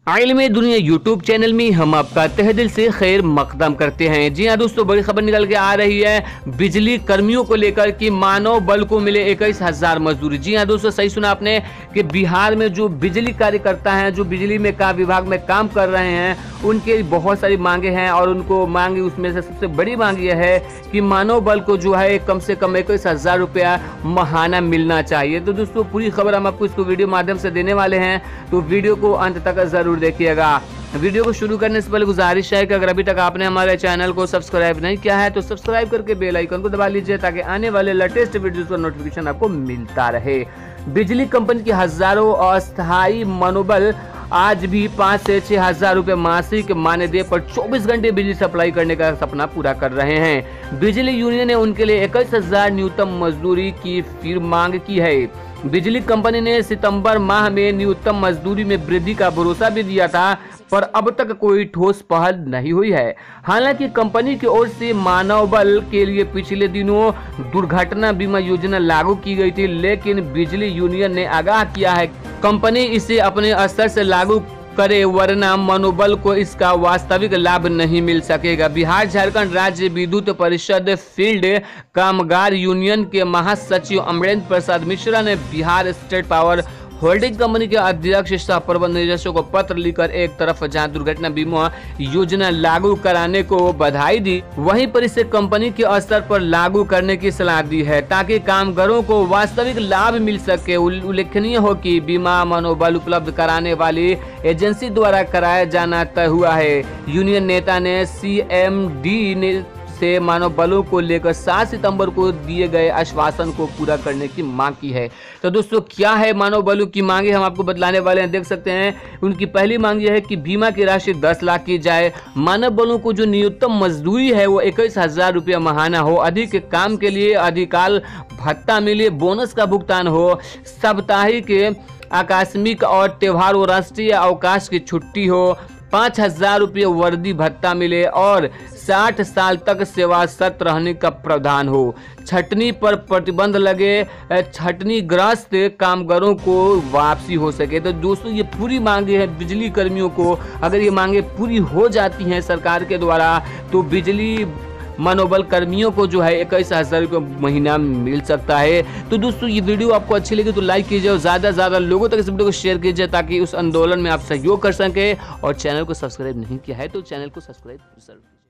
आइल में दुनिया YouTube channel में हम आपका तहे दिल से खैर मकदम करते हैं। जी हाँ दोस्तों, बड़ी खबर निकल के आ रही है बिजली कर्मियों को लेकर कि मानव बल को मिले 21,000 मजदूरी। जी हाँ दोस्तों, सही सुना आपने कि बिहार में जो बिजली कार्यकर्ता हैं, जो बिजली में विभाग में काम कर रहे हैं, उनके बहुत सारी मांगे हैं और उनको मांगे उसमें से सबसे बड़ी मांग यह है कि मानव बल को जो है कम से कम 21,000 रुपया महाना मिलना चाहिए। तो दोस्तों पूरी खबर हम आपको इसको वीडियो माध्यम से देने वाले हैं, तो वीडियो को अंत तक जरूर देखिएगा। वीडियो को शुरू करने से पहले गुजारिश है कि अगर अभी तक आपने हमारे चैनल को सब्सक्राइब नहीं किया है तो सब्सक्राइब करके बेल आइकन को दबा लीजिए ताकि आने वाले लेटेस्ट वीडियोस का नोटिफिकेशन आपको मिलता रहे। बिजली कंपनी के हजारों अस्थायी मनोबल आज भी 5 से 6 हजार रुपए मासिक मानदेय पर 24 घंटे बिजली सप्लाई करने का सपना पूरा कर रहे हैं। बिजली यूनियन ने उनके लिए 21,000 न्यूनतम मजदूरी की फिर मांग की है। बिजली कंपनी ने सितंबर माह में न्यूनतम मजदूरी में वृद्धि का भरोसा भी दिया था, पर अब तक कोई ठोस पहल नहीं हुई है। हालांकि कंपनी की ओर से मानव बल के लिए पिछले दिनों दुर्घटना बीमा योजना लागू की गई थी, लेकिन बिजली यूनियन ने आगाह किया है कंपनी इसे अपने स्तर से लागू करे वरना मनोबल को इसका वास्तविक लाभ नहीं मिल सकेगा। बिहार झारखंड राज्य विद्युत परिषद फील्ड कामगार यूनियन के महासचिव अमरेंद्र प्रसाद मिश्रा ने Bihar state power holding company के अध्यक्ष सह प्रबंध निदेशक को पत्र लिखकर एक तरफ जहां दुर्घटना बीमा योजना लागू कराने को बधाई दी, वहीं पर इसे कंपनी के स्तर पर लागू करने की सलाह दी है ताकि कामगारों को वास्तविक लाभ मिल सके। उल्लेखनीय हो कि बीमा मनोबल उपलब्ध कराने वाली एजेंसी द्वारा कराया जाना तय हुआ है। यूनियन नेता ने CMD ने से मानव बलों को लेकर 7 सितंबर को दिए गए आश्वासन को पूरा करने की मांग की है। तो दोस्तों क्या है मानव बलों की मांगे, हम आपको बतलाने वाले हैं। देख सकते हैं उनकी पहली मांग यह है कि बीमा की राशि 10 लाख की जाए। मानव बलों को जो न्यूनतम मजदूरी है वो 21,000 रुपया महाना हो। अधिक काम के लिए अधिकाल भत्ता मिले, बोनस का भुगतान हो, साप्ताहिक आकस्मिक और त्योहार और राष्ट्रीय अवकाश की छुट्टी हो, 5,000 रुपये वर्दी भत्ता मिले और 60 साल तक सेवारत रहने का प्रावधान हो। छटनी पर प्रतिबंध लगे, छटनी ग्रस्त कामगारों को वापसी हो सके। तो दोस्तों ये पूरी मांगे हैं बिजली कर्मियों को। अगर ये मांगे पूरी हो जाती हैं सरकार के द्वारा तो बिजली मनोबल कर्मियों को जो है 21,000 रुपये महीना मिल सकता है। तो दोस्तों ये वीडियो आपको अच्छी लगी तो लाइक कीजिए और ज़्यादा से ज़्यादा लोगों तक इस वीडियो को शेयर कीजिए ताकि उस आंदोलन में आप सहयोग कर सकें। और चैनल को सब्सक्राइब नहीं किया है तो चैनल को सब्सक्राइब जरूर।